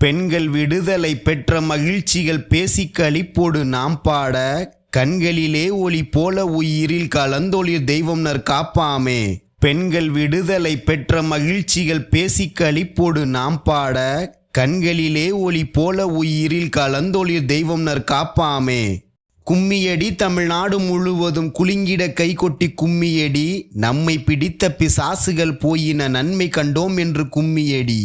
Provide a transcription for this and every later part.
பெண்கள் விடுதலை பெற்ற மகிழ்ச்சிகள் பேசிக் களிப்போடு நாம் பாட, கண்களிலே ஒளி போல உயிரில் கலந்தொளிர் தெய்வம் நற்காப்பாமே. பெண்கள் விடுதலை பெற்ற மகிழ்ச்சிகள் பேசிக் களிப்போடு நாம் பாட, கண்களிலே ஒளி போல உயிரில் கலந்தொளிர் தெய்வம் நற்காப்பாமே. கும்மியடி தமிழ்நாடு முழுவதும் குலுங்கிட கைகொட்டி கும்மியடி, நம்மை பிடித்த பிசாசுகள் போயின நன்மை கண்டோம் என்று கும்மியடி.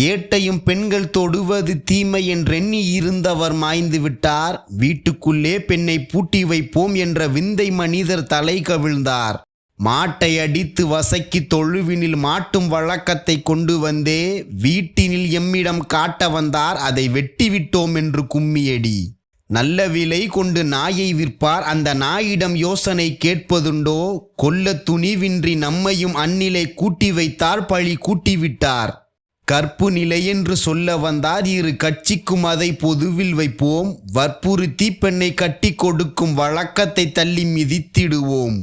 ஏட்டையும் பெண்கள் தொடுவது தீமை என்றெண்ணி இருந்தவர் மாய்ந்து விட்டார். வீட்டுக்குள்ளே பெண்ணை பூட்டி வைப்போம் என்ற விந்தை மனிதர் தலை கவிழ்ந்தார். மாட்டை அடித்து வசக்கி தொழுவினில் மாட்டும் வழக்கத்தை கொண்டு வந்தே, வீட்டினில் எம்மிடம் காட்ட வந்தார், அதை வெட்டிவிட்டோம் என்று கும்மியடி. நல்ல விலை கொண்டு நாயை விற்பார், அந்த நாயிடம் யோசனை கேட்பதுண்டோ? கொல்ல துணிவின்றி நம்மையும் அந்நிலை கூட்டி வைத்தார், பழி கூட்டிவிட்டார். கற்பு நிலை என்று சொல்ல வந்தார், இரு கட்சிக்கும் அதை பொதுவில் வைப்போம். வற்புறுத்தி பெண்ணை கட்டி கொடுக்கும் வழக்கத்தை தள்ளி மிதித்திடுவோம்.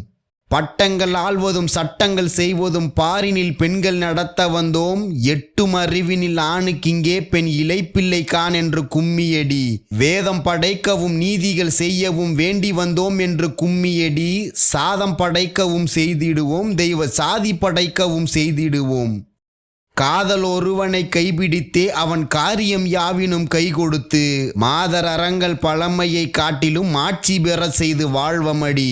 பட்டங்கள் ஆள்வதும் சட்டங்கள் செய்வதும் பாரினில் பெண்கள் நடத்த வந்தோம். எட்டும் அறிவினில் ஆணுக்கிங்கே பெண் இளைப்பிள்ளை கான் என்று கும்மியடி. வேதம் படைக்கவும் நீதிகள் செய்யவும் வேண்டி வந்தோம் என்று கும்மியடி. சாதம் படைக்கவும் செய்திடுவோம், தெய்வ சாதி படைக்கவும் செய்திடுவோம். காதல் ஒருவனை கைபிடித்தே அவன் காரியம் யாவினும் கை கொடுத்து, மாதர் அறங்கள் பழமையை காட்டிலும் மாட்சி பெற செய்து வாழ்வமடி.